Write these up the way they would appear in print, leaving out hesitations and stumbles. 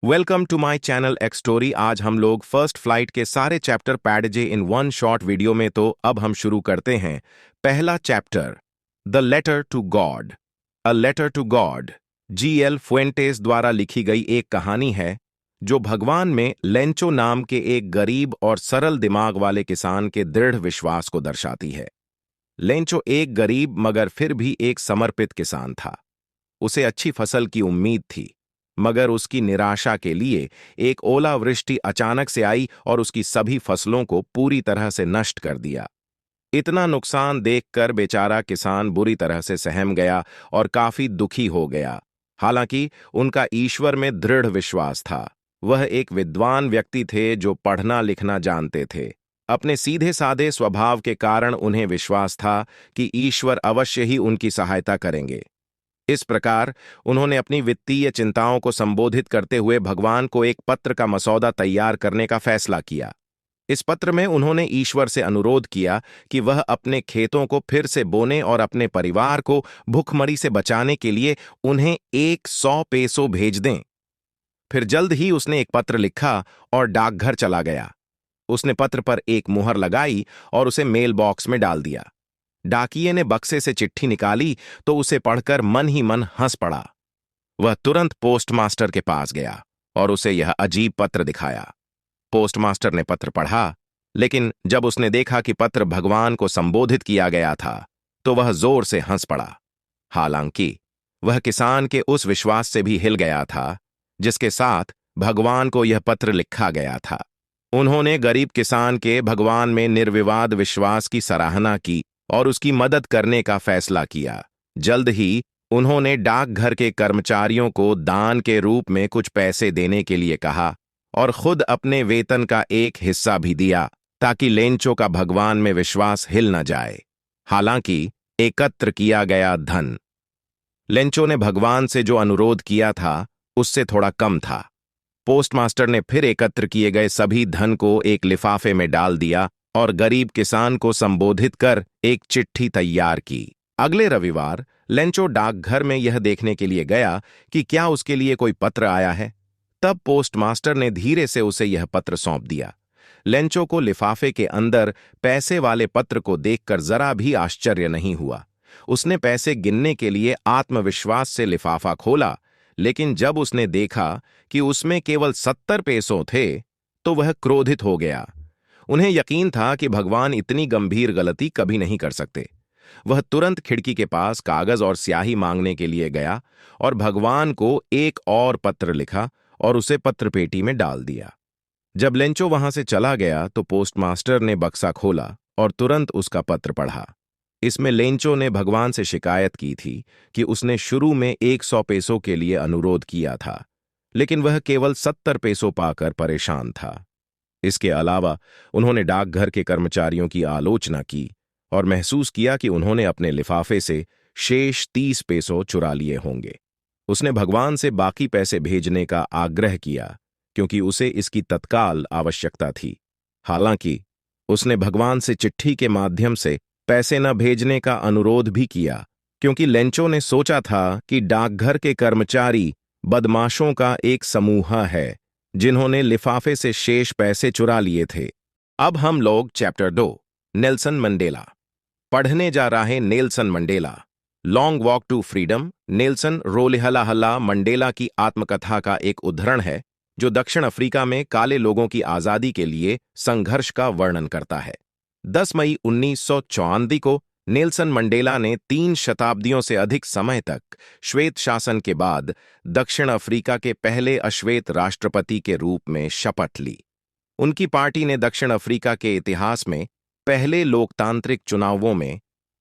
Welcome to my channel X story. आज हम लोग फर्स्ट फ्लाइट के सारे चैप्टर पैड जे इन वन शॉर्ट वीडियो में। तो अब हम शुरू करते हैं। पहला chapter, the letter to God. A letter to God G.L. Fuentes द्वारा लिखी गई एक कहानी है जो भगवान में लेंचो नाम के एक गरीब और सरल दिमाग वाले किसान के दृढ़ विश्वास को दर्शाती है। लेंचो एक गरीब मगर फिर भी एक समर्पित किसान था। उसे अच्छी फसल की उम्मीद थी, मगर उसकी निराशा के लिए एक ओलावृष्टि अचानक से आई और उसकी सभी फसलों को पूरी तरह से नष्ट कर दिया। इतना नुकसान देखकर बेचारा किसान बुरी तरह से सहम गया और काफी दुखी हो गया। हालांकि उनका ईश्वर में दृढ़ विश्वास था। वह एक विद्वान व्यक्ति थे जो पढ़ना लिखना जानते थे। अपने सीधे साधे स्वभाव के कारण उन्हें विश्वास था कि ईश्वर अवश्य ही उनकी सहायता करेंगे। इस प्रकार उन्होंने अपनी वित्तीय चिंताओं को संबोधित करते हुए भगवान को एक पत्र का मसौदा तैयार करने का फैसला किया। इस पत्र में उन्होंने ईश्वर से अनुरोध किया कि वह अपने खेतों को फिर से बोने और अपने परिवार को भुखमरी से बचाने के लिए उन्हें 100 पेसो भेज दें। फिर जल्द ही उसने एक पत्र लिखा और डाकघर चला गया। उसने पत्र पर एक मुहर लगाई और उसे मेल बॉक्स में डाल दिया। डाकिये ने बक्से से चिट्ठी निकाली तो उसे पढ़कर मन ही मन हंस पड़ा। वह तुरंत पोस्टमास्टर के पास गया और उसे यह अजीब पत्र दिखाया। पोस्टमास्टर ने पत्र पढ़ा, लेकिन जब उसने देखा कि पत्र भगवान को संबोधित किया गया था तो वह जोर से हंस पड़ा। हालांकि वह किसान के उस विश्वास से भी हिल गया था जिसके साथ भगवान को यह पत्र लिखा गया था। उन्होंने गरीब किसान के भगवान में निर्विवाद विश्वास की सराहना की और उसकी मदद करने का फैसला किया। जल्द ही उन्होंने डाकघर के कर्मचारियों को दान के रूप में कुछ पैसे देने के लिए कहा और खुद अपने वेतन का एक हिस्सा भी दिया ताकि लेंचो का भगवान में विश्वास हिल न जाए। हालांकि एकत्र किया गया धन लेंचो ने भगवान से जो अनुरोध किया था उससे थोड़ा कम था। पोस्टमास्टर ने फिर एकत्र किए गए सभी धन को एक लिफाफे में डाल दिया और गरीब किसान को संबोधित कर एक चिट्ठी तैयार की। अगले रविवार लेंचो डाकघर में यह देखने के लिए गया कि क्या उसके लिए कोई पत्र आया है। तब पोस्टमास्टर ने धीरे से उसे यह पत्र सौंप दिया। लेंचो को लिफाफे के अंदर पैसे वाले पत्र को देखकर जरा भी आश्चर्य नहीं हुआ। उसने पैसे गिनने के लिए आत्मविश्वास से लिफाफा खोला, लेकिन जब उसने देखा कि उसमें केवल 70 पेसो थे तो वह क्रोधित हो गया। उन्हें यकीन था कि भगवान इतनी गंभीर गलती कभी नहीं कर सकते। वह तुरंत खिड़की के पास कागज और स्याही मांगने के लिए गया और भगवान को एक और पत्र लिखा और उसे पत्रपेटी में डाल दिया। जब लेंचो वहां से चला गया तो पोस्टमास्टर ने बक्सा खोला और तुरंत उसका पत्र पढ़ा। इसमें लेंचो ने भगवान से शिकायत की थी कि उसने शुरू में 100 पेसो के लिए अनुरोध किया था, लेकिन वह केवल 70 पेसो पाकर परेशान था। इसके अलावा उन्होंने डाकघर के कर्मचारियों की आलोचना की और महसूस किया कि उन्होंने अपने लिफाफे से शेष 30 पेसो चुरा लिए होंगे। उसने भगवान से बाकी पैसे भेजने का आग्रह किया क्योंकि उसे इसकी तत्काल आवश्यकता थी। हालांकि उसने भगवान से चिट्ठी के माध्यम से पैसे न भेजने का अनुरोध भी किया क्योंकि लेंचो ने सोचा था कि डाकघर के कर्मचारी बदमाशों का एक समूह है जिन्होंने लिफाफे से शेष पैसे चुरा लिए थे। अब हम लोग चैप्टर 2, नेल्सन मंडेला पढ़ने जा रहे। Nelson Mandela, long walk to freedom Nelson Rolihlahla Mandela की आत्मकथा का एक उद्धरण है जो दक्षिण अफ्रीका में काले लोगों की आजादी के लिए संघर्ष का वर्णन करता है। 10 मई 1954 को नेल्सन मंडेला ने 3 शताब्दियों से अधिक समय तक श्वेत शासन के बाद दक्षिण अफ्रीका के पहले अश्वेत राष्ट्रपति के रूप में शपथ ली। उनकी पार्टी ने दक्षिण अफ्रीका के इतिहास में पहले लोकतांत्रिक चुनावों में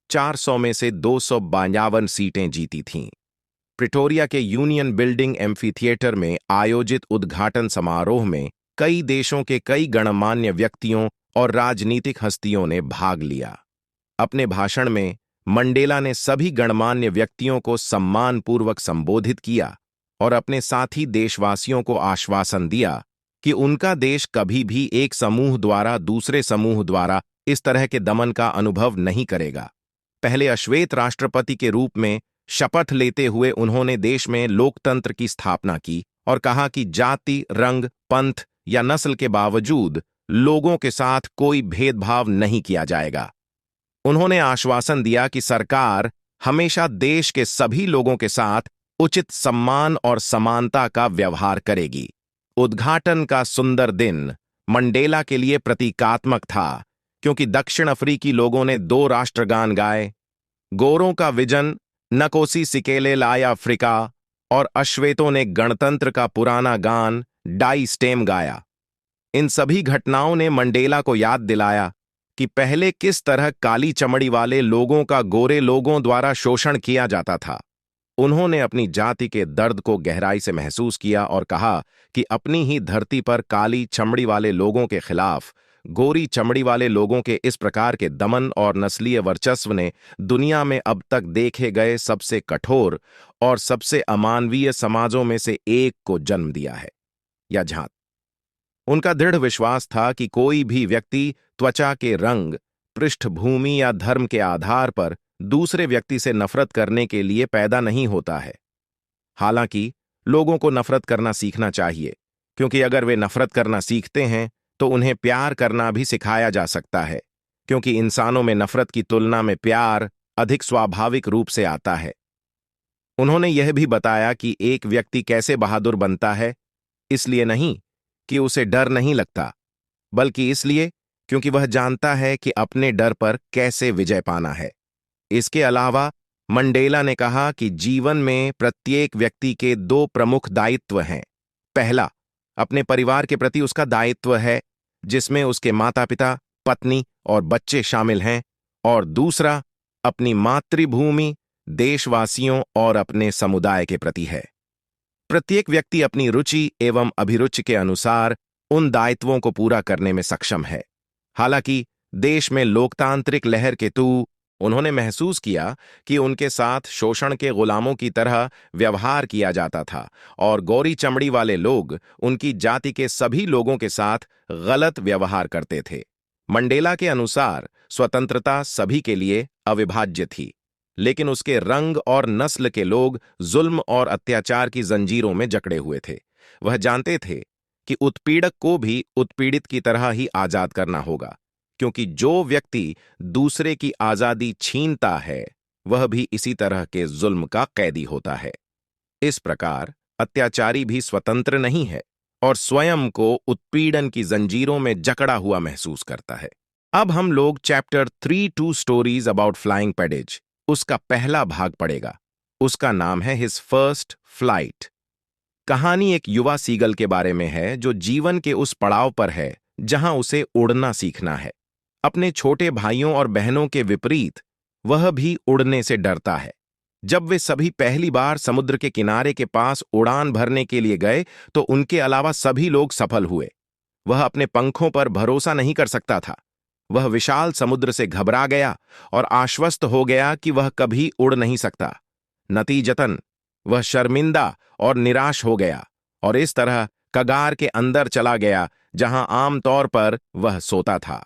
400 में से 252 सीटें जीती थीं। प्रिटोरिया के यूनियन बिल्डिंग एम्फीथिएटर में आयोजित उद्घाटन समारोह में कई देशों के कई गणमान्य व्यक्तियों और राजनीतिक हस्तियों ने भाग लिया। अपने भाषण में मंडेला ने सभी गणमान्य व्यक्तियों को सम्मानपूर्वक संबोधित किया और अपने साथी देशवासियों को आश्वासन दिया कि उनका देश कभी भी एक समूह द्वारा दूसरे समूह द्वारा इस तरह के दमन का अनुभव नहीं करेगा। पहले अश्वेत राष्ट्रपति के रूप में शपथ लेते हुए उन्होंने देश में लोकतंत्र की स्थापना की और कहा कि जाति, रंग, पंथ या नस्ल के बावजूद लोगों के साथ कोई भेदभाव नहीं किया जाएगा। उन्होंने आश्वासन दिया कि सरकार हमेशा देश के सभी लोगों के साथ उचित सम्मान और समानता का व्यवहार करेगी। उद्घाटन का सुंदर दिन मंडेला के लिए प्रतीकात्मक था, क्योंकि दक्षिण अफ्रीकी लोगों ने 2 राष्ट्रगान गाए। गोरों का विजन नकोसी सिकेले लाया अफ्रीका और अश्वेतों ने गणतंत्र का पुराना गान डाई स्टेम गाया। इन सभी घटनाओं ने मंडेला को याद दिलाया कि पहले किस तरह काली चमड़ी वाले लोगों का गोरे लोगों द्वारा शोषण किया जाता था। उन्होंने अपनी जाति के दर्द को गहराई से महसूस किया और कहा कि अपनी ही धरती पर काली चमड़ी वाले लोगों के खिलाफ गोरी चमड़ी वाले लोगों के इस प्रकार के दमन और नस्लीय वर्चस्व ने दुनिया में अब तक देखे गए सबसे कठोर और सबसे अमानवीय समाजों में से एक को जन्म दिया है। या जहां उनका दृढ़ विश्वास था कि कोई भी व्यक्ति त्वचा के रंग, पृष्ठभूमि या धर्म के आधार पर दूसरे व्यक्ति से नफरत करने के लिए पैदा नहीं होता है। हालांकि लोगों को नफरत करना सीखना चाहिए, क्योंकि अगर वे नफरत करना सीखते हैं तो उन्हें प्यार करना भी सिखाया जा सकता है, क्योंकि इंसानों में नफरत की तुलना में प्यार अधिक स्वाभाविक रूप से आता है। उन्होंने यह भी बताया कि एक व्यक्ति कैसे बहादुर बनता है, इसलिए नहीं कि उसे डर नहीं लगता, बल्कि इसलिए क्योंकि वह जानता है कि अपने डर पर कैसे विजय पाना है। इसके अलावा मंडेला ने कहा कि जीवन में प्रत्येक व्यक्ति के 2 प्रमुख दायित्व हैं। पहला, अपने परिवार के प्रति उसका दायित्व है, जिसमें उसके माता-पिता, पत्नी और बच्चे शामिल हैं, और दूसरा, अपनी मातृभूमि, देशवासियों और अपने समुदाय के प्रति है। प्रत्येक व्यक्ति अपनी रुचि एवं अभिरुचि के अनुसार उन दायित्वों को पूरा करने में सक्षम है। हालांकि देश में लोकतांत्रिक लहर के तू उन्होंने महसूस किया कि उनके साथ शोषण के गुलामों की तरह व्यवहार किया जाता था और गोरी चमड़ी वाले लोग उनकी जाति के सभी लोगों के साथ गलत व्यवहार करते थे। मंडेला के अनुसार स्वतंत्रता सभी के लिए अविभाज्य थी, लेकिन उसके रंग और नस्ल के लोग जुल्म और अत्याचार की जंजीरों में जकड़े हुए थे। वह जानते थे कि उत्पीड़क को भी उत्पीड़ित की तरह ही आजाद करना होगा, क्योंकि जो व्यक्ति दूसरे की आजादी छीनता है वह भी इसी तरह के जुल्म का कैदी होता है। इस प्रकार अत्याचारी भी स्वतंत्र नहीं है और स्वयं को उत्पीड़न की जंजीरों में जकड़ा हुआ महसूस करता है। अब हम लोग चैप्टर 3 स्टोरीज अबाउट फ्लाइंग पेडेज, उसका पहला भाग पढ़ेगा। उसका नाम है हिज फर्स्ट फ्लाइट। कहानी एक युवा सीगल के बारे में है जो जीवन के उस पड़ाव पर है जहां उसे उड़ना सीखना है। अपने छोटे भाइयों और बहनों के विपरीत वह भी उड़ने से डरता है। जब वे सभी पहली बार समुद्र के किनारे के पास उड़ान भरने के लिए गए तो उनके अलावा सभी लोग सफल हुए। वह अपने पंखों पर भरोसा नहीं कर सकता था। वह विशाल समुद्र से घबरा गया और आश्वस्त हो गया कि वह कभी उड़ नहीं सकता। नतीजतन वह शर्मिंदा और निराश हो गया और इस तरह कगार के अंदर चला गया जहां आमतौर पर वह सोता था।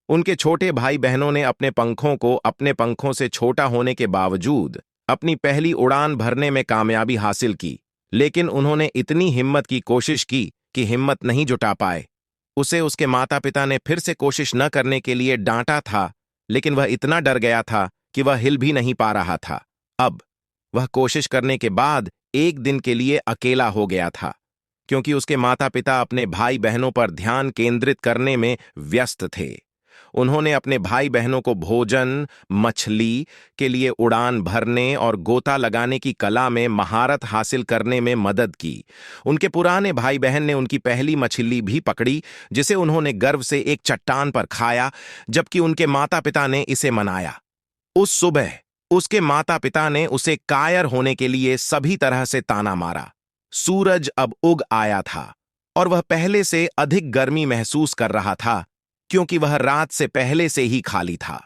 उनके छोटे भाई बहनों ने अपने पंखों को अपने पंखों से छोटा होने के बावजूद अपनी पहली उड़ान भरने में कामयाबी हासिल की, लेकिन उन्होंने इतनी हिम्मत की कोशिश की कि हिम्मत नहीं जुटा पाए। उसे उसके माता पिता ने फिर से कोशिश न करने के लिए डांटा था, लेकिन वह इतना डर गया था कि वह हिल भी नहीं पा रहा था। अब वह कोशिश करने के बाद एक दिन के लिए अकेला हो गया था, क्योंकि उसके माता पिता अपने भाई बहनों पर ध्यान केंद्रित करने में व्यस्त थे। उन्होंने अपने भाई बहनों को भोजन, मछली के लिए उड़ान भरने और गोता लगाने की कला में महारत हासिल करने में मदद की। उनके पुराने भाई बहन ने उनकी पहली मछली भी पकड़ी, जिसे उन्होंने गर्व से एक चट्टान पर खाया, जबकि उनके माता पिता ने इसे मनाया। उस सुबह उसके माता पिता ने उसे कायर होने के लिए सभी तरह से ताना मारा। सूरज अब उग आया था और वह पहले से अधिक गर्मी महसूस कर रहा था, क्योंकि वह रात से पहले से ही खाली था।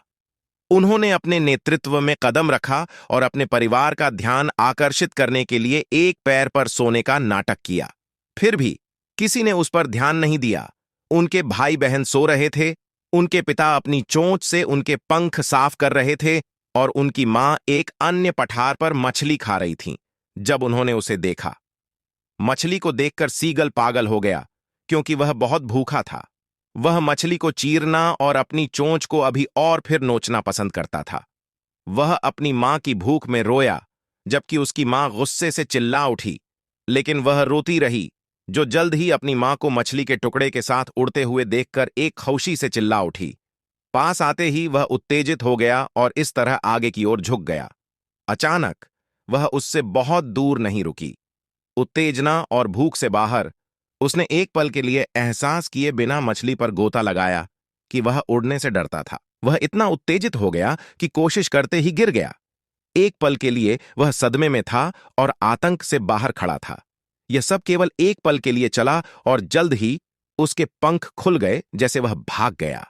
उन्होंने अपने नेतृत्व में कदम रखा और अपने परिवार का ध्यान आकर्षित करने के लिए एक पैर पर सोने का नाटक किया। फिर भी किसी ने उस पर ध्यान नहीं दिया। उनके भाई बहन सो रहे थे, उनके पिता अपनी चोंच से उनके पंख साफ कर रहे थे और उनकी मां एक अन्य पठार पर मछली खा रही थीं। जब उन्होंने उसे देखा, मछली को देखकर सीगल पागल हो गया, क्योंकि वह बहुत भूखा था। वह मछली को चीरना और अपनी चोंच को अभी और फिर नोचना पसंद करता था। वह अपनी मां की भूख में रोया, जबकि उसकी मां गुस्से से चिल्ला उठी, लेकिन वह रोती रही, जो जल्द ही अपनी मां को मछली के टुकड़े के साथ उड़ते हुए देखकर एक खौशी से चिल्ला उठी। पास आते ही वह उत्तेजित हो गया और इस तरह आगे की ओर झुक गया। अचानक वह उससे बहुत दूर नहीं रुकी। उत्तेजना और भूख से बाहर, उसने एक पल के लिए एहसास किए बिना मछली पर गोता लगाया कि वह उड़ने से डरता था। वह इतना उत्तेजित हो गया कि कोशिश करते ही गिर गया। एक पल के लिए वह सदमे में था और आतंक से बाहर खड़ा था। यह सब केवल एक पल के लिए चला और जल्द ही उसके पंख खुल गए, जैसे वह भाग गया।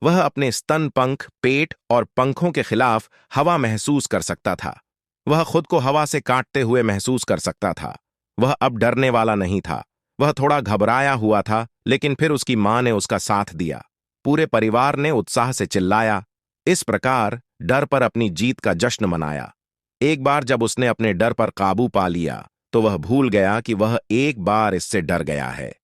वह अपने स्तन पंख, पेट और पंखों के खिलाफ हवा महसूस कर सकता था। वह खुद को हवा से काटते हुए महसूस कर सकता था। वह अब डरने वाला नहीं था। वह थोड़ा घबराया हुआ था, लेकिन फिर उसकी मां ने उसका साथ दिया। पूरे परिवार ने उत्साह से चिल्लाया। इस प्रकार डर पर अपनी जीत का जश्न मनाया। एक बार जब उसने अपने डर पर काबू पा लिया, तो वह भूल गया कि वह एक बार इससे डर गया है।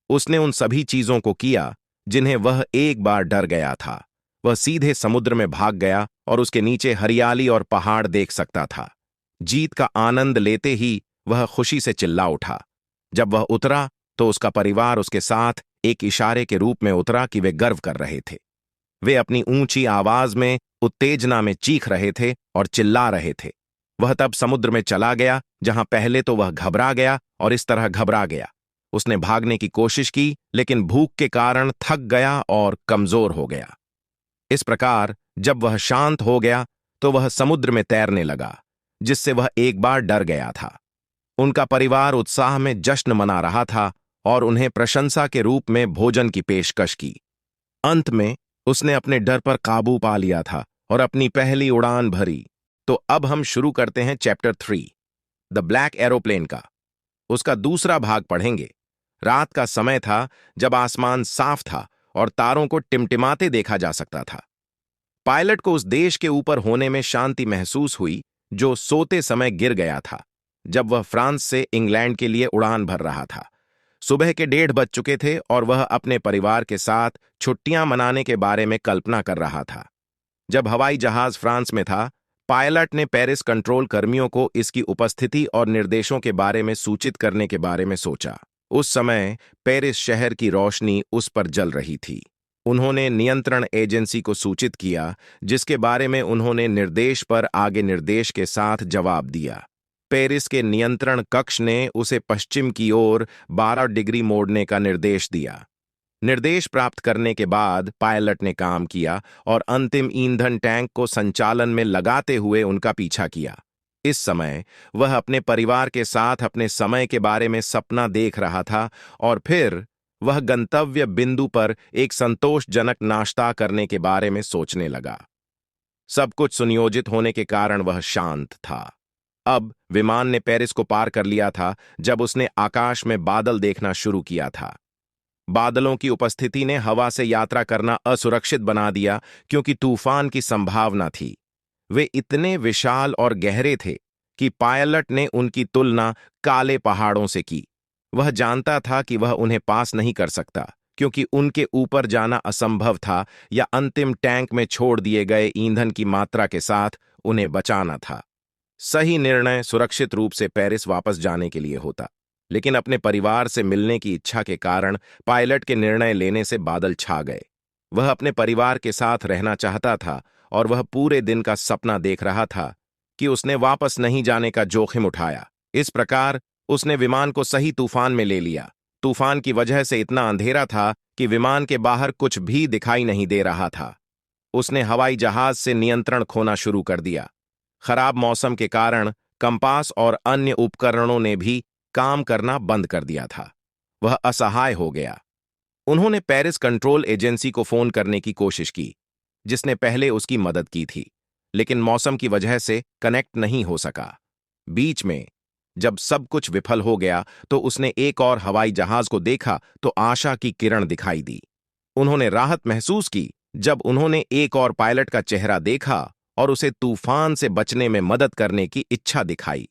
उसने उन सभी चीजों को किया जिन्हें वह एक बार डर गया था। वह सीधे समुद्र में भाग गया और उसके नीचे हरियाली और पहाड़ देख सकता था। जीत का आनंद लेते ही वह खुशी से चिल्ला उठा। जब वह उतरा तो उसका परिवार उसके साथ एक इशारे के रूप में उतरा कि वे गर्व कर रहे थे। वे अपनी ऊंची आवाज में उत्तेजना में चीख रहे थे और चिल्ला रहे थे। वह तब समुद्र में चला गया, जहां पहले तो वह घबरा गया और इस तरह घबरा गया। उसने भागने की कोशिश की, लेकिन भूख के कारण थक गया और कमजोर हो गया। इस प्रकार जब वह शांत हो गया तो वह समुद्र में तैरने लगा, जिससे वह एक बार डर गया था। उनका परिवार उत्साह में जश्न मना रहा था और उन्हें प्रशंसा के रूप में भोजन की पेशकश की। अंत में उसने अपने डर पर काबू पा लिया था और अपनी पहली उड़ान भरी। तो अब हम शुरू करते हैं चैप्टर 3, द ब्लैक एरोप्लेन का। उसका दूसरा भाग पढ़ेंगे। रात का समय था, जब आसमान साफ था और तारों को टिमटिमाते देखा जा सकता था। पायलट को उस देश के ऊपर होने में शांति महसूस हुई जो सोते समय गिर गया था, जब वह फ्रांस से इंग्लैंड के लिए उड़ान भर रहा था। सुबह के 1:30 बज चुके थे और वह अपने परिवार के साथ छुट्टियां मनाने के बारे में कल्पना कर रहा था। जब हवाई जहाज फ्रांस में था, पायलट ने पेरिस कंट्रोल कर्मियों को इसकी उपस्थिति और निर्देशों के बारे में सूचित करने के बारे में सोचा। उस समय पेरिस शहर की रोशनी उस पर जल रही थी। उन्होंने नियंत्रण एजेंसी को सूचित किया, जिसके बारे में उन्होंने निर्देश पर आगे निर्देश के साथ जवाब दिया। पेरिस के नियंत्रण कक्ष ने उसे पश्चिम की ओर 12 डिग्री मोड़ने का निर्देश दिया। निर्देश प्राप्त करने के बाद पायलट ने काम किया और अंतिम ईंधन टैंक को संचालन में लगाते हुए उनका पीछा किया। इस समय वह अपने परिवार के साथ अपने समय के बारे में सपना देख रहा था और फिर वह गंतव्य बिंदु पर एक संतोषजनक नाश्ता करने के बारे में सोचने लगा। सब कुछ सुनियोजित होने के कारण वह शांत था। अब विमान ने पेरिस को पार कर लिया था जब उसने आकाश में बादल देखना शुरू किया था। बादलों की उपस्थिति ने हवा से यात्रा करना असुरक्षित बना दिया, क्योंकि तूफान की संभावना थी। वे इतने विशाल और गहरे थे कि पायलट ने उनकी तुलना काले पहाड़ों से की। वह जानता था कि वह उन्हें पास नहीं कर सकता, क्योंकि उनके ऊपर जाना असंभव था या अंतिम टैंक में छोड़ दिए गए ईंधन की मात्रा के साथ उन्हें बचाना था। सही निर्णय सुरक्षित रूप से पेरिस वापस जाने के लिए होता, लेकिन अपने परिवार से मिलने की इच्छा के कारण पायलट के निर्णय लेने से बादल छा गए। वह अपने परिवार के साथ रहना चाहता था और वह पूरे दिन का सपना देख रहा था कि उसने वापस नहीं जाने का जोखिम उठाया। इस प्रकार उसने विमान को सही तूफान में ले लिया। तूफान की वजह से इतना अंधेरा था कि विमान के बाहर कुछ भी दिखाई नहीं दे रहा था। उसने हवाई जहाज से नियंत्रण खोना शुरू कर दिया। खराब मौसम के कारण कंपास और अन्य उपकरणों ने भी काम करना बंद कर दिया था। वह असहाय हो गया। उन्होंने पेरिस कंट्रोल एजेंसी को फोन करने की कोशिश की, जिसने पहले उसकी मदद की थी, लेकिन मौसम की वजह से कनेक्ट नहीं हो सका। बीच में जब सब कुछ विफल हो गया तो उसने एक और हवाई जहाज को देखा तो आशा की किरण दिखाई दी। उन्होंने राहत महसूस की जब उन्होंने एक और पायलट का चेहरा देखा और उसे तूफान से बचने में मदद करने की इच्छा दिखाई।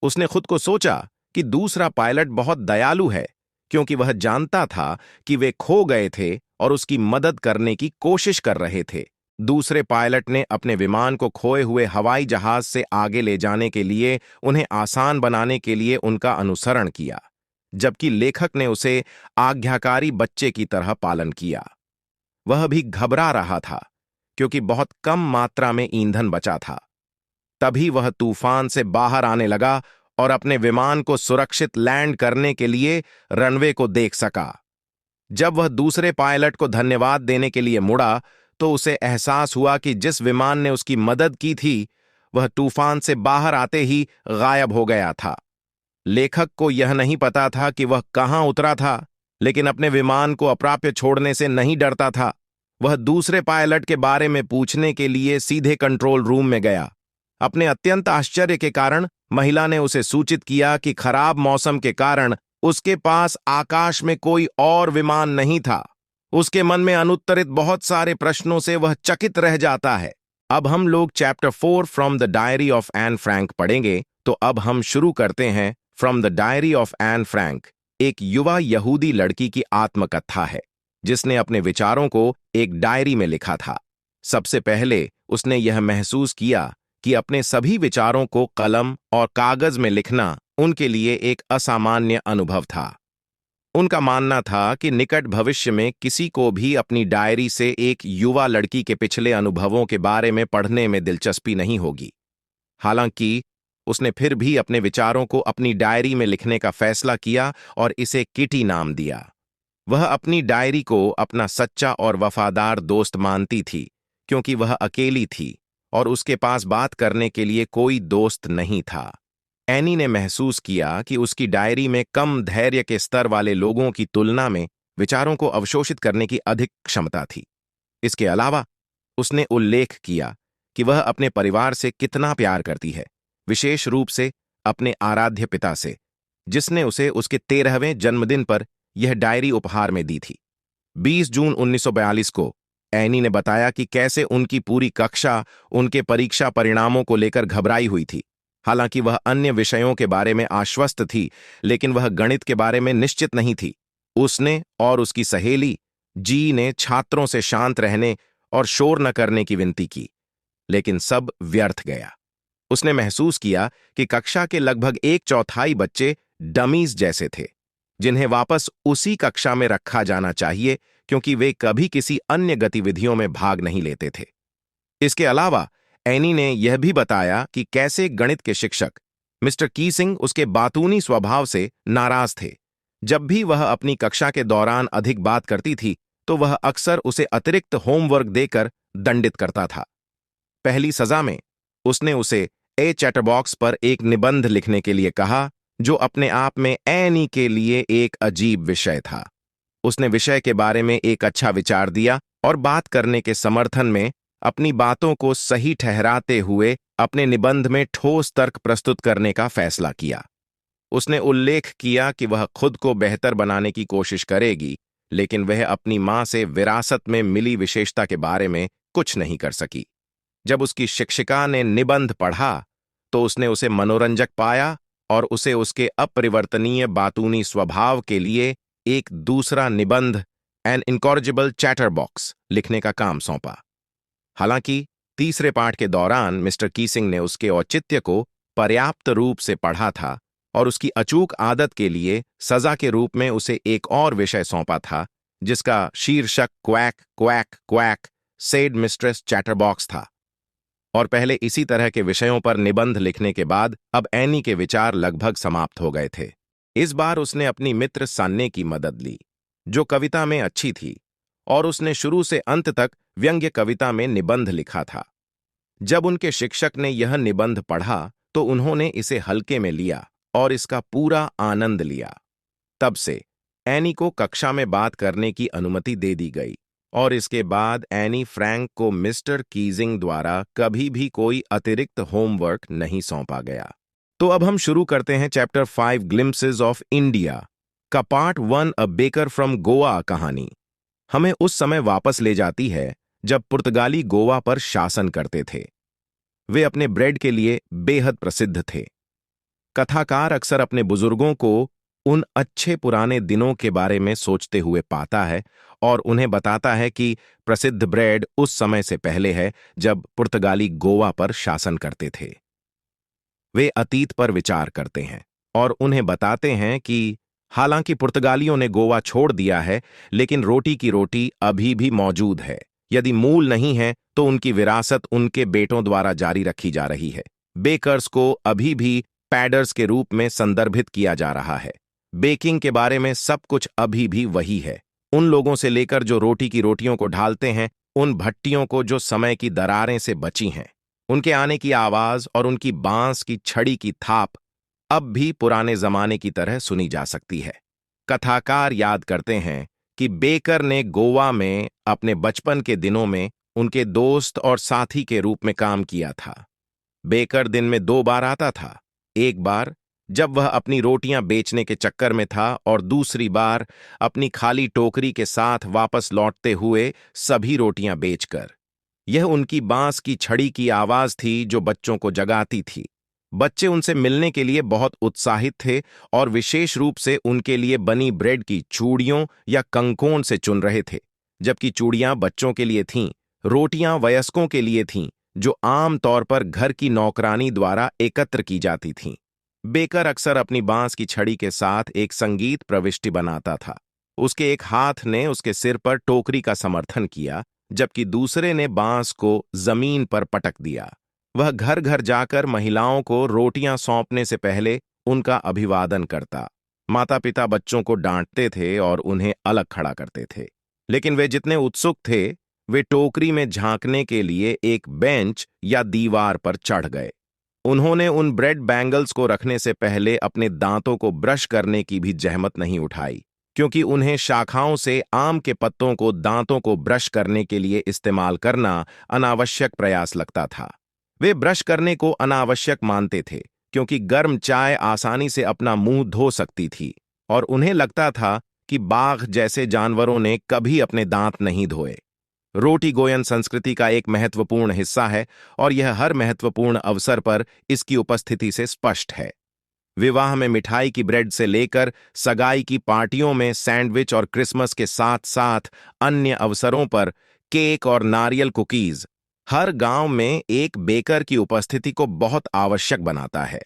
उसने खुद को सोचा कि दूसरा पायलट बहुत दयालु है, क्योंकि वह जानता था कि वे खो गए थे और उसकी मदद करने की कोशिश कर रहे थे। दूसरे पायलट ने अपने विमान को खोए हुए हवाई जहाज से आगे ले जाने के लिए उन्हें आसान बनाने के लिए उनका अनुसरण किया, जबकि लेखक ने उसे आज्ञाकारी बच्चे की तरह पालन किया। वह भी घबरा रहा था, क्योंकि बहुत कम मात्रा में ईंधन बचा था। तभी वह तूफान से बाहर आने लगा और अपने विमान को सुरक्षित लैंड करने के लिए रनवे को देख सका। जब वह दूसरे पायलट को धन्यवाद देने के लिए मुड़ा, तो उसे एहसास हुआ कि जिस विमान ने उसकी मदद की थी, वह तूफान से बाहर आते ही गायब हो गया था। लेखक को यह नहीं पता था कि वह कहां उतरा था, लेकिन अपने विमान को अप्राप्य छोड़ने से नहीं डरता था। वह दूसरे पायलट के बारे में पूछने के लिए सीधे कंट्रोल रूम में गया। अपने अत्यंत आश्चर्य के कारण महिला ने उसे सूचित किया कि खराब मौसम के कारण उसके पास आकाश में कोई और विमान नहीं था। उसके मन में अनुत्तरित बहुत सारे प्रश्नों से वह चकित रह जाता है। अब हम लोग chapter 4 from the diary of Anne Frank पढ़ेंगे। तो अब हम शुरू करते हैं from the diary of Anne Frank, एक युवा यहूदी लड़की की आत्मकथा है, जिसने अपने विचारों को एक डायरी में लिखा था। सबसे पहले उसने यह महसूस किया कि अपने सभी विचारों को कलम और कागज में लिखना उनके लिए एक असामान्य अनुभव था। उनका मानना था कि निकट भविष्य में किसी को भी अपनी डायरी से एक युवा लड़की के पिछले अनुभवों के बारे में पढ़ने में दिलचस्पी नहीं होगी। हालांकि उसने फिर भी अपने विचारों को अपनी डायरी में लिखने का फैसला किया और इसे किटी नाम दिया। वह अपनी डायरी को अपना सच्चा और वफादार दोस्त मानती थी, क्योंकि वह अकेली थी और उसके पास बात करने के लिए कोई दोस्त नहीं था। एनी ने महसूस किया कि उसकी डायरी में कम धैर्य के स्तर वाले लोगों की तुलना में विचारों को अवशोषित करने की अधिक क्षमता थी। इसके अलावा उसने उल्लेख किया कि वह अपने परिवार से कितना प्यार करती है, विशेष रूप से अपने आराध्य पिता से, जिसने उसे उसके 13वें जन्मदिन पर यह डायरी उपहार में दी थी। 20 जून 1942 को एनी ने बताया कि कैसे उनकी पूरी कक्षा उनके परीक्षा परिणामों को लेकर घबराई हुई थी। हालांकि वह अन्य विषयों के बारे में आश्वस्त थी, लेकिन वह गणित के बारे में निश्चित नहीं थी। उसने और उसकी सहेली जी ने छात्रों से शांत रहने और शोर न करने की विनती की, लेकिन सब व्यर्थ गया। उसने महसूस किया कि कक्षा के लगभग 1/4 बच्चे डमीज जैसे थे, जिन्हें वापस उसी कक्षा में रखा जाना चाहिए, क्योंकि वे कभी किसी अन्य गतिविधियों में भाग नहीं लेते थे। इसके अलावा एनी ने यह भी बताया कि कैसे गणित के शिक्षक मिस्टर कीसिंग उसके बातूनी स्वभाव से नाराज थे। जब भी वह अपनी कक्षा के दौरान अधिक बात करती थी, तो वह अक्सर उसे अतिरिक्त होमवर्क देकर दंडित करता था। पहली सजा में उसने उसे ए चैटरबॉक्स पर एक निबंध लिखने के लिए कहा, जो अपने आप में एनी के लिए एक अजीब विषय था। उसने विषय के बारे में एक अच्छा विचार दिया और बात करने के समर्थन में अपनी बातों को सही ठहराते हुए अपने निबंध में ठोस तर्क प्रस्तुत करने का फैसला किया। उसने उल्लेख किया कि वह खुद को बेहतर बनाने की कोशिश करेगी, लेकिन वह अपनी मां से विरासत में मिली विशेषता के बारे में कुछ नहीं कर सकी। जब उसकी शिक्षिका ने निबंध पढ़ा, तो उसने उसे मनोरंजक पाया और उसे उसके अपरिवर्तनीय बातूनी स्वभाव के लिए एक दूसरा निबंध, एन इनकॉरिजिबल चैटरबॉक्स, लिखने का काम सौंपा। हालांकि तीसरे पाठ के दौरान मिस्टर कीसिंग ने उसके औचित्य को पर्याप्त रूप से पढ़ा था और उसकी अचूक आदत के लिए सजा के रूप में उसे एक और विषय सौंपा था, जिसका शीर्षक quack quack quack said mistress chatterbox था। और पहले इसी तरह के विषयों पर निबंध लिखने के बाद अब एनी के विचार लगभग समाप्त हो गए थे। इस बार उसने अपनी मित्र सान्ने की मदद ली, जो कविता में अच्छी थी, और उसने शुरू से अंत तक व्यंग्य कविता में निबंध लिखा था। जब उनके शिक्षक ने यह निबंध पढ़ा, तो उन्होंने इसे हल्के में लिया और इसका पूरा आनंद लिया। तब से एनी को कक्षा में बात करने की अनुमति दे दी गई, और इसके बाद एनी फ्रैंक को मिस्टर कीजिंग द्वारा कभी भी कोई अतिरिक्त होमवर्क नहीं सौंपा गया। तो अब हम शुरू करते हैं चैप्टर 5 ग्लिम्पसेस ऑफ इंडिया का part 1, a baker from Goa कहानी। हमें उस समय वापस ले जाती है जब पुर्तगाली गोवा पर शासन करते थे। वे अपने ब्रेड के लिए बेहद प्रसिद्ध थे। कथाकार अक्सर अपने बुजुर्गों को उन अच्छे पुराने दिनों के बारे में सोचते हुए पाता है और उन्हें बताता है कि प्रसिद्ध ब्रेड उस समय से पहले है जब पुर्तगाली गोवा पर शासन करते थे। वे अतीत पर विचार करते हैं और उन्हें बताते हैं कि हालांकि पुर्तगालियों ने गोवा छोड़ दिया है, लेकिन रोटी की रोटी अभी भी मौजूद है। यदि मूल नहीं है तो उनकी विरासत उनके बेटों द्वारा जारी रखी जा रही है। बेकर्स को अभी भी पैडर्स के रूप में संदर्भित किया जा रहा है। बेकिंग के बारे में सब कुछ अभी भी वही है। उन लोगों से लेकर जो रोटी की रोटियों को ढालते हैं, उन भट्टियों को जो समय की दरारें से बची हैं, उनके आने की आवाज और उनकी बांस की छड़ी की थाप अब भी पुराने जमाने की तरह सुनी जा सकती है। कथाकार याद करते हैं कि बेकर ने गोवा में अपने बचपन के दिनों में उनके दोस्त और साथी के रूप में काम किया था। बेकर दिन में 2 बार आता था, एक बार जब वह अपनी रोटियां बेचने के चक्कर में था और दूसरी बार अपनी खाली टोकरी के साथ वापस लौटते हुए सभी रोटियां बेचकर। यह उनकी बांस की छड़ी की आवाज थी जो बच्चों को जगाती थी। बच्चे उनसे मिलने के लिए बहुत उत्साहित थे और विशेष रूप से उनके लिए बनी ब्रेड की चूड़ियों या कंकोण से चुन रहे थे। जबकि चूड़ियां बच्चों के लिए थीं, रोटियां वयस्कों के लिए थीं, जो आम तौर पर घर की नौकरानी द्वारा एकत्र की जाती थीं। बेकर अक्सर अपनी बांस की छड़ी के साथ एक संगीत प्रविष्टि बनाता था। उसके एक हाथ ने उसके सिर पर टोकरी का समर्थन किया, जबकि दूसरे ने बांस को जमीन पर पटक दिया। वह घर घर जाकर महिलाओं को रोटियां सौंपने से पहले उनका अभिवादन करता। माता पिता बच्चों को डांटते थे और उन्हें अलग खड़ा करते थे, लेकिन वे जितने उत्सुक थे, वे टोकरी में झांकने के लिए एक बेंच या दीवार पर चढ़ गए। उन्होंने उन ब्रेड बैंगल्स को रखने से पहले अपने दांतों को ब्रश करने की भी जहमत नहीं उठाई, क्योंकि उन्हें शाखाओं से आम के पत्तों को दांतों को ब्रश करने के लिए इस्तेमाल करना अनावश्यक प्रयास लगता था। वे ब्रश करने को अनावश्यक मानते थे क्योंकि गर्म चाय आसानी से अपना मुंह धो सकती थी और उन्हें लगता था कि बाघ जैसे जानवरों ने कभी अपने दांत नहीं धोए। रोटी गोयन संस्कृति का एक महत्वपूर्ण हिस्सा है और यह हर महत्वपूर्ण अवसर पर इसकी उपस्थिति से स्पष्ट है। विवाह में मिठाई की ब्रेड से लेकर सगाई की पार्टियों में सैंडविच और क्रिसमस के साथ साथ अन्य अवसरों पर केक और नारियल कुकीज, हर गांव में एक बेकर की उपस्थिति को बहुत आवश्यक बनाता है।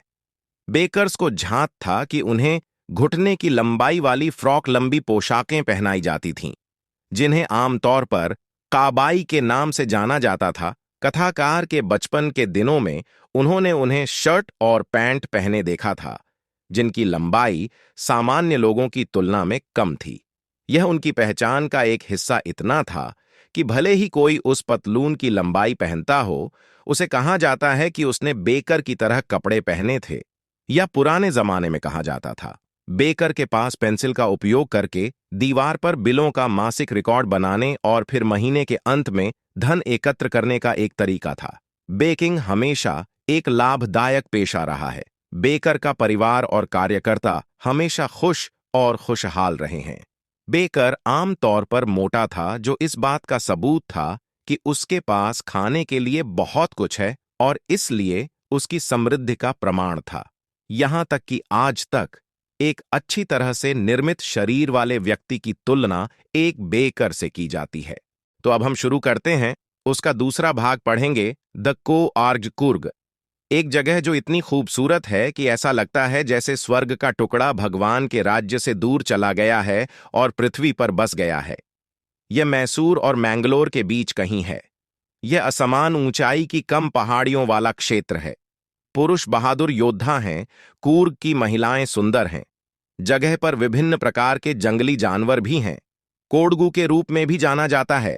बेकर्स को झांत था कि उन्हें घुटने की लंबाई वाली फ्रॉक लंबी पोशाकें पहनाई जाती थीं, जिन्हें आमतौर पर काबाई के नाम से जाना जाता था। कथाकार के बचपन के दिनों में उन्होंने उन्हें शर्ट और पैंट पहने देखा था, जिनकी लंबाई सामान्य लोगों की तुलना में कम थी। यह उनकी पहचान का एक हिस्सा इतना था कि भले ही कोई उस पतलून की लंबाई पहनता हो, उसे कहा जाता है कि उसने बेकर की तरह कपड़े पहने थे, या पुराने जमाने में कहा जाता था। बेकर के पास पेंसिल का उपयोग करके दीवार पर बिलों का मासिक रिकॉर्ड बनाने और फिर महीने के अंत में धन एकत्र करने का एक तरीका था। बेकिंग हमेशा एक लाभदायक पेशा रहा है। बेकर का परिवार और कार्यकर्ता हमेशा खुश और खुशहाल रहे हैं। बेकर आम तौर पर मोटा था, जो इस बात का सबूत था कि उसके पास खाने के लिए बहुत कुछ है और इसलिए उसकी समृद्धि का प्रमाण था। यहां तक कि आज तक एक अच्छी तरह से निर्मित शरीर वाले व्यक्ति की तुलना एक बेकर से की जाती है। तो अब हम शुरू करते हैं। उसका दूसरा भाग पढ़ेंगे, द को आर्ज कुर्ग, एक जगह जो इतनी खूबसूरत है कि ऐसा लगता है जैसे स्वर्ग का टुकड़ा भगवान के राज्य से दूर चला गया है और पृथ्वी पर बस गया है। यह मैसूर और मैंगलोर के बीच कहीं है। यह असमान ऊंचाई की कम पहाड़ियों वाला क्षेत्र है। पुरुष बहादुर योद्धा हैं, कूर्ग की महिलाएं सुंदर हैं। जगह पर विभिन्न प्रकार के जंगली जानवर भी हैं। कोडगू के रूप में भी जाना जाता है।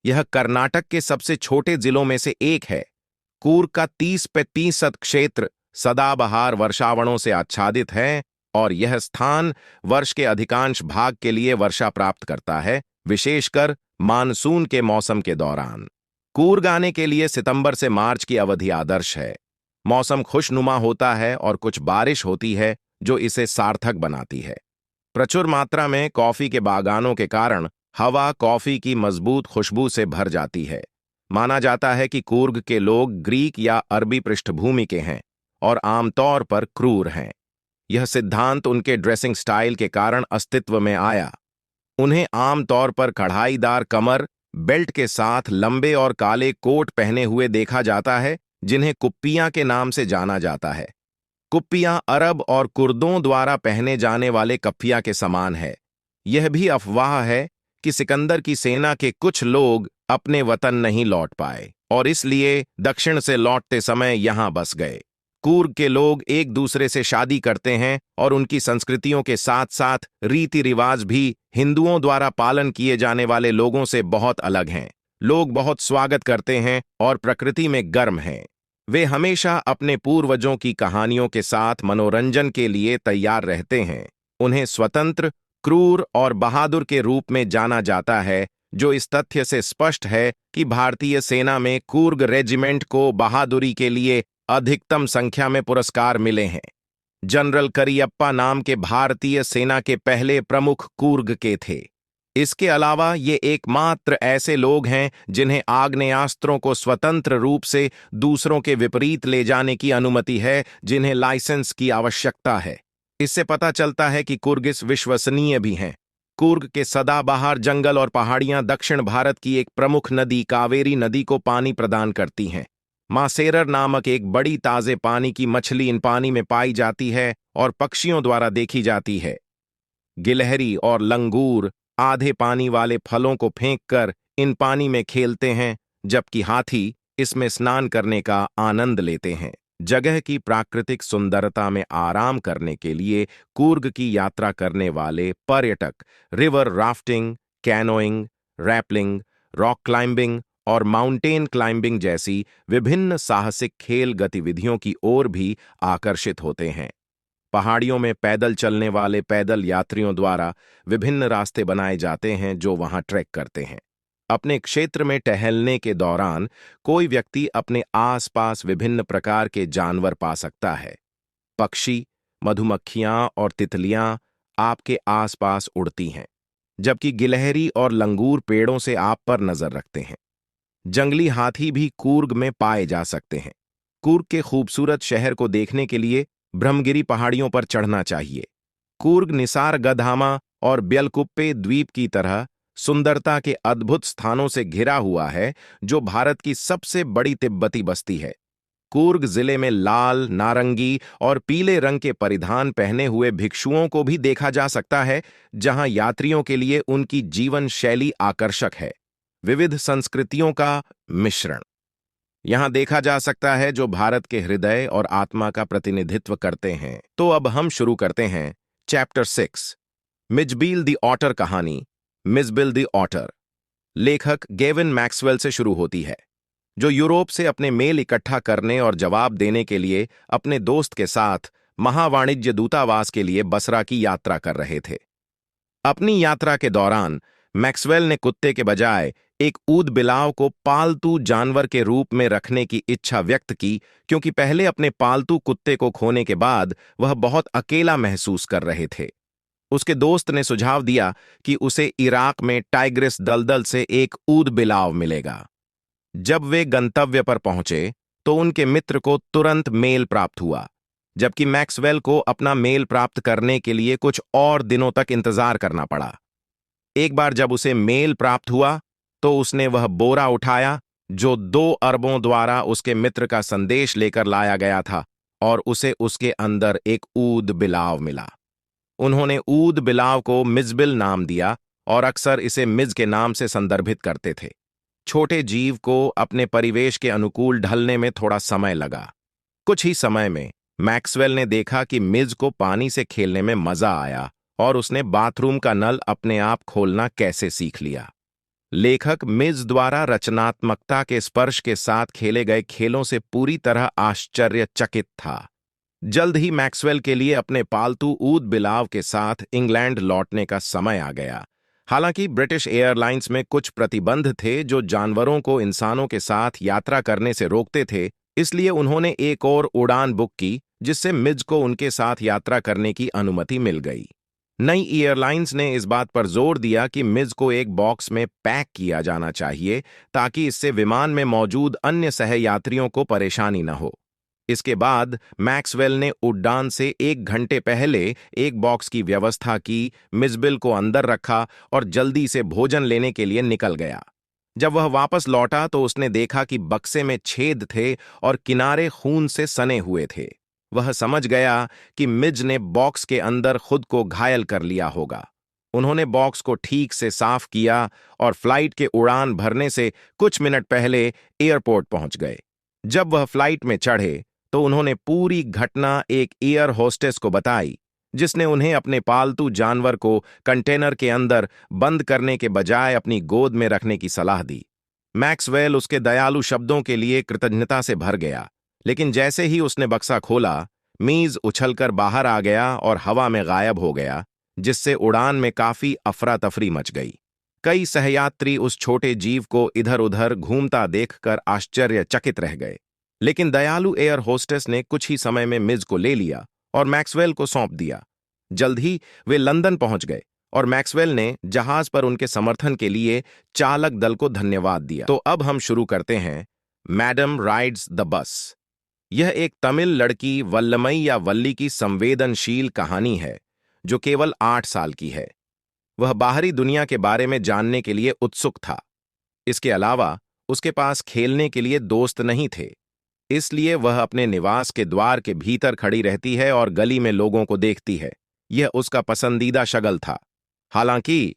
यह कर्नाटक के सबसे छोटे जिलों में से एक है। कूर्ग का 30% क्षेत्र सदाबहार वर्षावनों से आच्छादित है और यह स्थान वर्ष के अधिकांश भाग के लिए वर्षा प्राप्त करता है, विशेषकर मानसून के मौसम के दौरान। कूर्ग आने के लिए सितंबर से मार्च की अवधि आदर्श है। मौसम खुशनुमा होता है और कुछ बारिश होती है जो इसे सार्थक बनाती है। प्रचुर मात्रा में कॉफी के बागानों के कारण हवा कॉफी की मजबूत खुशबू से भर जाती है। माना जाता है कि कूर्ग के लोग ग्रीक या अरबी पृष्ठभूमि के हैं और आमतौर पर क्रूर हैं। यह सिद्धांत उनके ड्रेसिंग स्टाइल के कारण अस्तित्व में आया। उन्हें आमतौर पर कढ़ाईदार कमर बेल्ट के साथ लंबे और काले कोट पहने हुए देखा जाता है, जिन्हें कुप्पियां के नाम से जाना जाता है। कुप्पियां अरब और कुर्दों द्वारा पहने जाने वाले कफ्फिया के समान है। यह भी अफवाह है कि सिकंदर की सेना के कुछ लोग अपने वतन नहीं लौट पाए और इसलिए दक्षिण से लौटते समय यहां बस गए। कूर्ग के लोग एक दूसरे से शादी करते हैं और उनकी संस्कृतियों के साथ साथ रीति रिवाज भी हिंदुओं द्वारा पालन किए जाने वाले लोगों से बहुत अलग हैं। लोग बहुत स्वागत करते हैं और प्रकृति में गर्म हैं। वे हमेशा अपने पूर्वजों की कहानियों के साथ मनोरंजन के लिए तैयार रहते हैं। उन्हें स्वतंत्र, क्रूर और बहादुर के रूप में जाना जाता है, जो इस तथ्य से स्पष्ट है कि भारतीय सेना में कूर्ग रेजिमेंट को बहादुरी के लिए अधिकतम संख्या में पुरस्कार मिले हैं। जनरल करियप्पा नाम के भारतीय सेना के पहले प्रमुख कूर्ग के थे। इसके अलावा ये एकमात्र ऐसे लोग हैं जिन्हें आग्नेयास्त्रों को स्वतंत्र रूप से दूसरों के विपरीत ले जाने की अनुमति है, जिन्हें लाइसेंस की आवश्यकता है। इससे पता चलता है कि कुर्गिस विश्वसनीय भी हैं। कूर्ग के सदाबहार जंगल और पहाड़ियां दक्षिण भारत की एक प्रमुख नदी कावेरी नदी को पानी प्रदान करती हैं। मासेरर नामक एक बड़ी ताजे पानी की मछली इन पानी में पाई जाती है और पक्षियों द्वारा देखी जाती है। गिलहरी और लंगूर आधे पानी वाले फलों को फेंककर इन पानी में खेलते हैं, जबकि हाथी इसमें स्नान करने का आनंद लेते हैं। जगह की प्राकृतिक सुंदरता में आराम करने के लिए कूर्ग की यात्रा करने वाले पर्यटक river rafting, canoeing, rappelling, rock climbing और माउंटेन क्लाइंबिंग जैसी विभिन्न साहसिक खेल गतिविधियों की ओर भी आकर्षित होते हैं। पहाड़ियों में पैदल चलने वाले पैदल यात्रियों द्वारा विभिन्न रास्ते बनाए जाते हैं जो वहां ट्रैक करते हैं। अपने क्षेत्र में टहलने के दौरान कोई व्यक्ति अपने आसपास विभिन्न प्रकार के जानवर पा सकता है। पक्षी, मधुमक्खियां और तितलियां आपके आसपास उड़ती हैं, जबकि गिलहरी और लंगूर पेड़ों से आप पर नजर रखते हैं। जंगली हाथी भी कूर्ग में पाए जा सकते हैं। कूर्ग के खूबसूरत शहर को देखने के लिए ब्रह्मगिरी पहाड़ियों पर चढ़ना चाहिए। कूर्ग निसारगढ़धामा और ब्यलकुप्पे द्वीप की तरह सुंदरता के अद्भुत स्थानों से घिरा हुआ है, जो भारत की सबसे बड़ी तिब्बती बस्ती है। कूर्ग जिले में लाल, नारंगी और पीले रंग के परिधान पहने हुए भिक्षुओं को भी देखा जा सकता है, जहां यात्रियों के लिए उनकी जीवन शैली आकर्षक है। विविध संस्कृतियों का मिश्रण यहां देखा जा सकता है, जो भारत के हृदय और आत्मा का प्रतिनिधित्व करते हैं। तो अब हम शुरू करते हैं चैप्टर 6, मिज़बिल द ऑटर कहानी। मिज़बिल द ऑटर लेखक गेविन मैक्सवेल से शुरू होती है, जो यूरोप से अपने मेल इकट्ठा करने और जवाब देने के लिए अपने दोस्त के साथ महावाणिज्य दूतावास के लिए बसरा की यात्रा कर रहे थे। अपनी यात्रा के दौरान मैक्सवेल ने कुत्ते के बजाय एक ऊदबिलाव को पालतू जानवर के रूप में रखने की इच्छा व्यक्त की, क्योंकि पहले अपने पालतू कुत्ते को खोने के बाद वह बहुत अकेला महसूस कर रहे थे। उसके दोस्त ने सुझाव दिया कि उसे इराक में टाइग्रिस दलदल से एक ऊदबिलाव मिलेगा। जब वे गंतव्य पर पहुंचे तो उनके मित्र को तुरंत मेल प्राप्त हुआ, जबकि मैक्सवेल को अपना मेल प्राप्त करने के लिए कुछ और दिनों तक इंतजार करना पड़ा। एक बार जब उसे मेल प्राप्त हुआ तो उसने वह बोरा उठाया जो 2 अरबों द्वारा उसके मित्र का संदेश लेकर लाया गया था, और उसे उसके अंदर एक ऊद बिलाव मिला। उन्होंने ऊद बिलाव को मिज़बिल नाम दिया और अक्सर इसे मिज़ के नाम से संदर्भित करते थे। छोटे जीव को अपने परिवेश के अनुकूल ढलने में थोड़ा समय लगा। कुछ ही समय में मैक्सवेल ने देखा कि मिज़ को पानी से खेलने में मजा आया और उसने बाथरूम का नल अपने आप खोलना कैसे सीख लिया। लेखक मिज़ द्वारा रचनात्मकता के स्पर्श के साथ खेले गए खेलों से पूरी तरह आश्चर्यचकित था। जल्द ही मैक्सवेल के लिए अपने पालतू ऊद बिलाव के साथ इंग्लैंड लौटने का समय आ गया। हालांकि ब्रिटिश एयरलाइंस में कुछ प्रतिबंध थे जो जानवरों को इंसानों के साथ यात्रा करने से रोकते थे, इसलिए उन्होंने एक और उड़ान बुक की जिससे मिज़ को उनके साथ यात्रा करने की अनुमति मिल गई। नई एयरलाइंस ने इस बात पर जोर दिया कि मिज को एक बॉक्स में पैक किया जाना चाहिए ताकि इससे विमान में मौजूद अन्य सहयात्रियों को परेशानी न हो। इसके बाद मैक्सवेल ने उड़ान से 1 घंटे पहले एक बॉक्स की व्यवस्था की, मिज़बिल को अंदर रखा और जल्दी से भोजन लेने के लिए निकल गया। जब वह वापस लौटा तो उसने देखा कि बक्से में छेद थे और किनारे खून से सने हुए थे। वह समझ गया कि मिज ने बॉक्स के अंदर खुद को घायल कर लिया होगा। उन्होंने बॉक्स को ठीक से साफ किया और फ्लाइट के उड़ान भरने से कुछ मिनट पहले एयरपोर्ट पहुंच गए। जब वह फ्लाइट में चढ़े तो उन्होंने पूरी घटना एक एयर होस्टेस को बताई, जिसने उन्हें अपने पालतू जानवर को कंटेनर के अंदर बंद करने के बजाय अपनी गोद में रखने की सलाह दी। मैक्सवेल उसके दयालु शब्दों के लिए कृतज्ञता से भर गया, लेकिन जैसे ही उसने बक्सा खोला, मीज उछलकर बाहर आ गया और हवा में गायब हो गया, जिससे उड़ान में काफी अफरा तफरी मच गई। कई सहयात्री उस छोटे जीव को इधर उधर घूमता देखकर आश्चर्यचकित रह गए, लेकिन दयालु एयर होस्टेस ने कुछ ही समय में मिज को ले लिया और मैक्सवेल को सौंप दिया। जल्द ही वे लंदन पहुंच गए और मैक्सवेल ने जहाज पर उनके समर्थन के लिए चालक दल को धन्यवाद दिया। तो अब हम शुरू करते हैं मैडम राइड्स द बस। यह एक तमिल लड़की वल्लमई या वल्ली की संवेदनशील कहानी है जो केवल 8 साल की है। वह बाहरी दुनिया के बारे में जानने के लिए उत्सुक था। इसके अलावा उसके पास खेलने के लिए दोस्त नहीं थे, इसलिए वह अपने निवास के द्वार के भीतर खड़ी रहती है और गली में लोगों को देखती है। यह उसका पसंदीदा शगल था। हालांकि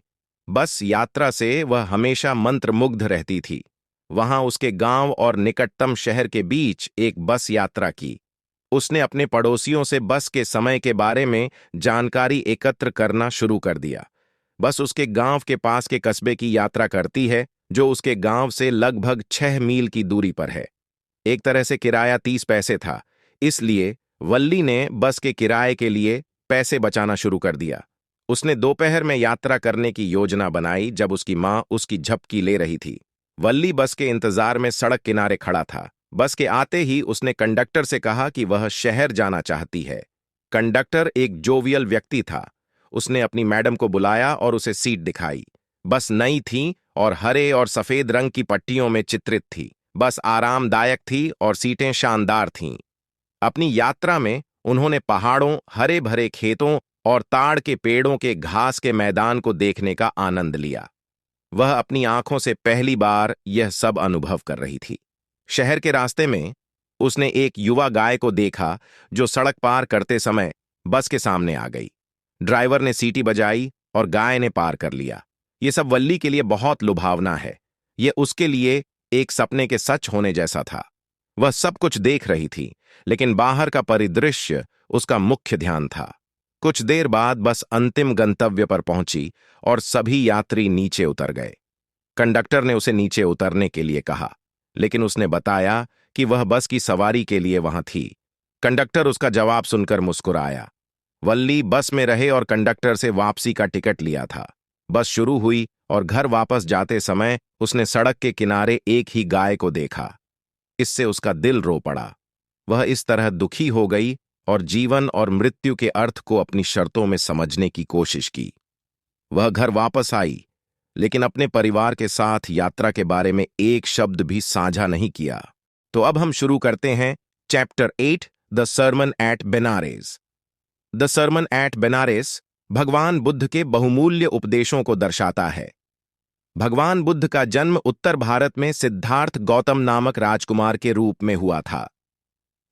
बस यात्रा से वह हमेशा मंत्रमुग्ध रहती थी। वहां उसके गांव और निकटतम शहर के बीच एक बस यात्रा की। उसने अपने पड़ोसियों से बस के समय के बारे में जानकारी एकत्र करना शुरू कर दिया। बस उसके गांव के पास के कस्बे की यात्रा करती है, जो उसके गांव से लगभग 6 मील की दूरी पर है। एक तरह से किराया 30 पैसे था, इसलिए वल्ली ने बस के किराए के लिए पैसे बचाना शुरू कर दिया। उसने दोपहर में यात्रा करने की योजना बनाई जब उसकी मां उसकी झपकी ले रही थी। वल्ली बस के इंतजार में सड़क किनारे खड़ा था। बस के आते ही उसने कंडक्टर से कहा कि वह शहर जाना चाहती है। कंडक्टर एक जोवियल व्यक्ति था। उसने अपनी मैडम को बुलाया और उसे सीट दिखाई। बस नई थी और हरे और सफेद रंग की पट्टियों में चित्रित थी। बस आरामदायक थी और सीटें शानदार थीं। अपनी यात्रा में उन्होंने पहाड़ों, हरे भरे खेतों और ताड़ के पेड़ों के घास के मैदान को देखने का आनंद लिया। वह अपनी आंखों से पहली बार यह सब अनुभव कर रही थी। शहर के रास्ते में उसने एक युवा गाय को देखा जो सड़क पार करते समय बस के सामने आ गई। ड्राइवर ने सीटी बजाई और गाय ने पार कर लिया। यह सब वल्ली के लिए बहुत लुभावना है। यह उसके लिए एक सपने के सच होने जैसा था। वह सब कुछ देख रही थी, लेकिन बाहर का परिदृश्य उसका मुख्य ध्यान था। कुछ देर बाद बस अंतिम गंतव्य पर पहुंची और सभी यात्री नीचे उतर गए। कंडक्टर ने उसे नीचे उतरने के लिए कहा, लेकिन उसने बताया कि वह बस की सवारी के लिए वहां थी। कंडक्टर उसका जवाब सुनकर मुस्कुराया। वल्ली बस में रहे और कंडक्टर से वापसी का टिकट लिया था। बस शुरू हुई और घर वापस जाते समय उसने सड़क के किनारे एक ही गाय को देखा। इससे उसका दिल रो पड़ा। वह इस तरह दुखी हो गई और जीवन और मृत्यु के अर्थ को अपनी शर्तों में समझने की कोशिश की। वह घर वापस आई, लेकिन अपने परिवार के साथ यात्रा के बारे में एक शब्द भी साझा नहीं किया। तो अब हम शुरू करते हैं chapter 8, the sermon at Benares. The sermon at Benares भगवान बुद्ध के बहुमूल्य उपदेशों को दर्शाता है। भगवान बुद्ध का जन्म उत्तर भारत में सिद्धार्थ गौतम नामक राजकुमार के रूप में हुआ था।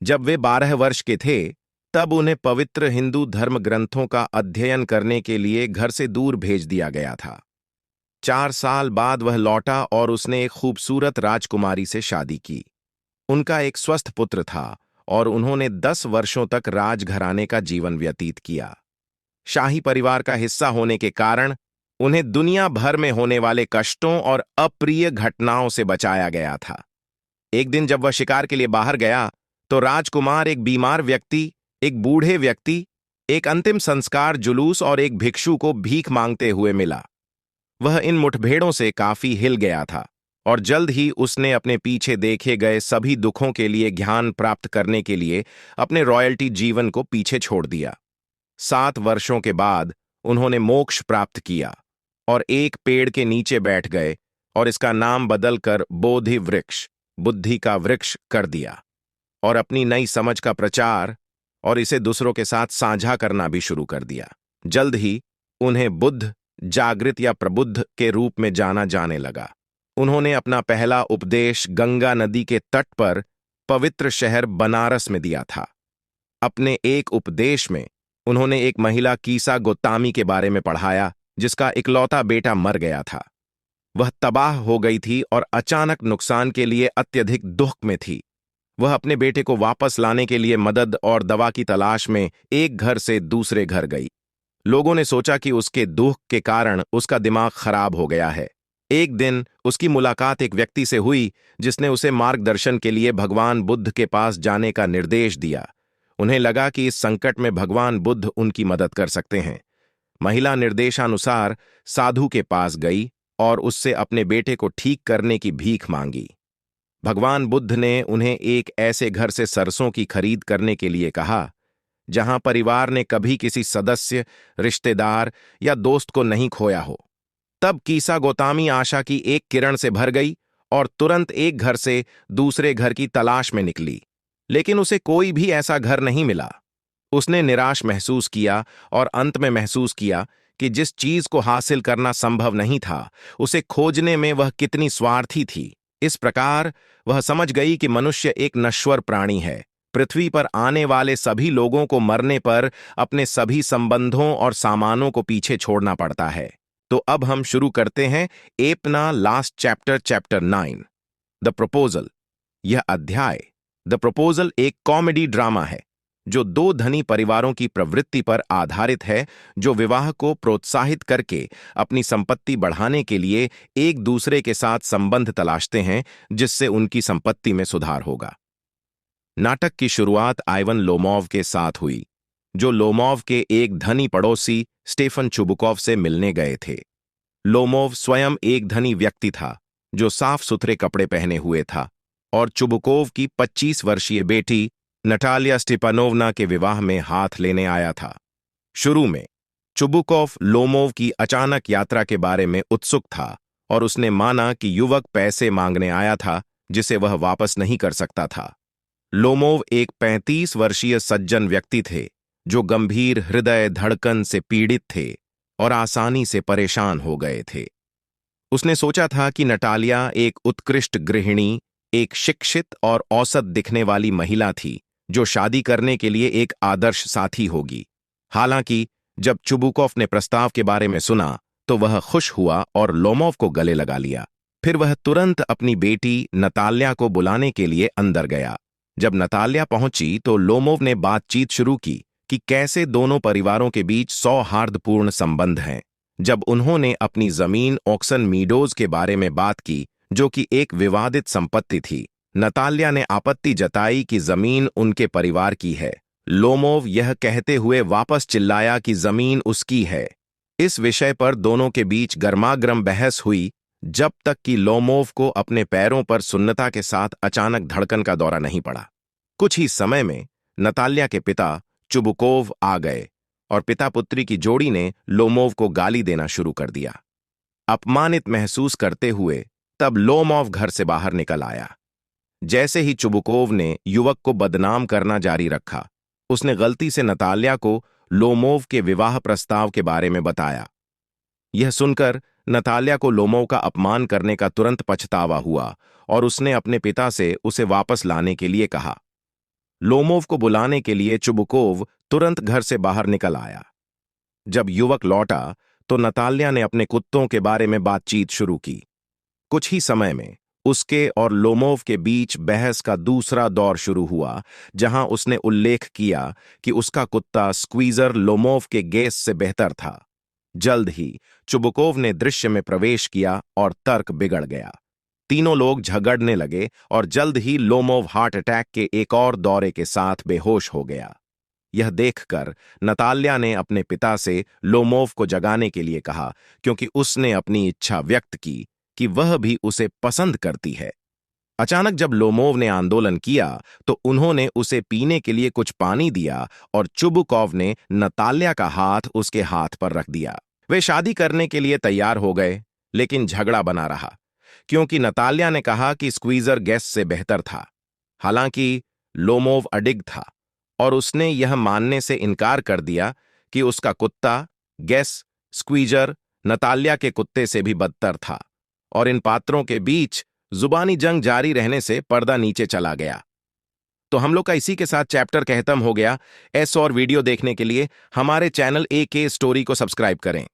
जब वे 12 वर्ष के थे, तब उन्हें पवित्र हिंदू धर्म ग्रंथों का अध्ययन करने के लिए घर से दूर भेज दिया गया था। 4 साल बाद वह लौटा और उसने एक खूबसूरत राजकुमारी से शादी की। उनका एक स्वस्थ पुत्र था और उन्होंने 10 वर्षों तक राजघराने का जीवन व्यतीत किया। शाही परिवार का हिस्सा होने के कारण उन्हें दुनिया भर में होने वाले कष्टों और अप्रिय घटनाओं से बचाया गया था। एक दिन जब वह शिकार के लिए बाहर गया, तो राजकुमार एक बीमार व्यक्ति, एक बूढ़े व्यक्ति, एक अंतिम संस्कार जुलूस और एक भिक्षु को भीख मांगते हुए मिला। वह इन मुठभेड़ों से काफी हिल गया था और जल्द ही उसने अपने पीछे देखे गए सभी दुखों के लिए ज्ञान प्राप्त करने के लिए अपने रॉयल्टी जीवन को पीछे छोड़ दिया। 7 वर्षों के बाद उन्होंने मोक्ष प्राप्त किया और एक पेड़ के नीचे बैठ गए और इसका नाम बदलकर बोधि वृक्ष, बुद्धि का वृक्ष कर दिया और अपनी नई समझ का प्रचार और इसे दूसरों के साथ साझा करना भी शुरू कर दिया। जल्द ही उन्हें बुद्ध, जागृत या प्रबुद्ध के रूप में जाना जाने लगा। उन्होंने अपना पहला उपदेश गंगा नदी के तट पर पवित्र शहर बनारस में दिया था। अपने एक उपदेश में उन्होंने एक महिला कीसा गोतामी के बारे में पढ़ाया जिसका इकलौता बेटा मर गया था। वह तबाह हो गई थी और अचानक नुकसान के लिए अत्यधिक दुख में थी। वह अपने बेटे को वापस लाने के लिए मदद और दवा की तलाश में एक घर से दूसरे घर गई। लोगों ने सोचा कि उसके दुख के कारण उसका दिमाग खराब हो गया है। एक दिन उसकी मुलाकात एक व्यक्ति से हुई जिसने उसे मार्गदर्शन के लिए भगवान बुद्ध के पास जाने का निर्देश दिया। उन्हें लगा कि इस संकट में भगवान बुद्ध उनकी मदद कर सकते हैं। महिला निर्देशानुसार साधु के पास गई और उससे अपने बेटे को ठीक करने की भीख मांगी। भगवान बुद्ध ने उन्हें एक ऐसे घर से सरसों की खरीद करने के लिए कहा जहां परिवार ने कभी किसी सदस्य, रिश्तेदार या दोस्त को नहीं खोया हो। तब कीसा गोतामी आशा की एक किरण से भर गई और तुरंत एक घर से दूसरे घर की तलाश में निकली, लेकिन उसे कोई भी ऐसा घर नहीं मिला। उसने निराश महसूस किया और अंत में महसूस किया कि जिस चीज को हासिल करना संभव नहीं था, उसे खोजने में वह कितनी स्वार्थी थी। इस प्रकार वह समझ गई कि मनुष्य एक नश्वर प्राणी है। पृथ्वी पर आने वाले सभी लोगों को मरने पर अपने सभी संबंधों और सामानों को पीछे छोड़ना पड़ता है। तो अब हम शुरू करते हैं अपना last chapter, chapter 9, the proposal. यह अध्याय द प्रपोजल एक कॉमेडी ड्रामा है जो दो धनी परिवारों की प्रवृत्ति पर आधारित है जो विवाह को प्रोत्साहित करके अपनी संपत्ति बढ़ाने के लिए एक दूसरे के साथ संबंध तलाशते हैं जिससे उनकी संपत्ति में सुधार होगा। नाटक की शुरुआत आइवन लोमोव के साथ हुई, जो लोमोव के एक धनी पड़ोसी स्टेफन चुबुकोव से मिलने गए थे। लोमोव स्वयं एक धनी व्यक्ति था जो साफ सुथरे कपड़े पहने हुए था और चुबुकोव की 25 वर्षीय बेटी नटालिया स्टेपानोवना के विवाह में हाथ लेने आया था। शुरू में चुबुकोव लोमोव की अचानक यात्रा के बारे में उत्सुक था और उसने माना कि युवक पैसे मांगने आया था जिसे वह वापस नहीं कर सकता था। लोमोव एक 35 वर्षीय सज्जन व्यक्ति थे जो गंभीर हृदय धड़कन से पीड़ित थे और आसानी से परेशान हो गए थे। उसने सोचा था कि नटालिया एक उत्कृष्ट गृहिणी, एक शिक्षित और औसत दिखने वाली महिला थी जो शादी करने के लिए एक आदर्श साथी होगी। हालांकि जब चुबुकोव ने प्रस्ताव के बारे में सुना तो वह खुश हुआ और लोमोव को गले लगा लिया। फिर वह तुरंत अपनी बेटी नताल्या को बुलाने के लिए अंदर गया। जब नताल्या पहुंची तो लोमोव ने बातचीत शुरू की कि कैसे दोनों परिवारों के बीच सौहार्दपूर्ण संबंध हैं। जब उन्होंने अपनी जमीन ऑक्सन मीडोज के बारे में बात की जो कि एक विवादित संपत्ति थी, नताल्या ने आपत्ति जताई कि जमीन उनके परिवार की है। लोमोव यह कहते हुए वापस चिल्लाया कि जमीन उसकी है। इस विषय पर दोनों के बीच गर्मागर्म बहस हुई जब तक कि लोमोव को अपने पैरों पर सुन्नता के साथ अचानक धड़कन का दौरा नहीं पड़ा। कुछ ही समय में नताल्या के पिता चुबुकोव आ गए और पिता पुत्री की जोड़ी ने लोमोव को गाली देना शुरू कर दिया। अपमानित महसूस करते हुए तब लोमोव घर से बाहर निकल आया। जैसे ही चुबुकोव ने युवक को बदनाम करना जारी रखा, उसने गलती से नताल्या को लोमोव के विवाह प्रस्ताव के बारे में बताया। यह सुनकर नताल्या को लोमोव का अपमान करने का तुरंत पछतावा हुआ और उसने अपने पिता से उसे वापस लाने के लिए कहा। लोमोव को बुलाने के लिए चुबुकोव तुरंत घर से बाहर निकल आया। जब युवक लौटा तो नताल्या ने अपने कुत्तों के बारे में बातचीत शुरू की। कुछ ही समय में उसके और लोमोव के बीच बहस का दूसरा दौर शुरू हुआ, जहां उसने उल्लेख किया कि उसका कुत्ता स्क्वीजर लोमोव के गैस से बेहतर था। जल्द ही चुबुकोव ने दृश्य में प्रवेश किया और तर्क बिगड़ गया। तीनों लोग झगड़ने लगे और जल्द ही लोमोव हार्ट अटैक के एक और दौरे के साथ बेहोश हो गया। यह देखकर नताल्या ने अपने पिता से लोमोव को जगाने के लिए कहा, क्योंकि उसने अपनी इच्छा व्यक्त की कि वह भी उसे पसंद करती है। अचानक जब लोमोव ने आंदोलन किया तो उन्होंने उसे पीने के लिए कुछ पानी दिया और चुबुकॉव ने नताल्या का हाथ उसके हाथ पर रख दिया। वे शादी करने के लिए तैयार हो गए, लेकिन झगड़ा बना रहा क्योंकि नताल्या ने कहा कि स्क्वीजर गैस से बेहतर था। हालांकि लोमोव अडिग था और उसने यह मानने से इनकार कर दिया कि उसका कुत्ता गैस स्क्वीजर नताल्या के कुत्ते से भी बदतर था, और इन पात्रों के बीच जुबानी जंग जारी रहने से पर्दा नीचे चला गया। तो हम लोग का इसी के साथ चैप्टर खत्म हो गया। ऐसे और वीडियो देखने के लिए हमारे चैनल AK स्टोरी को सब्सक्राइब करें।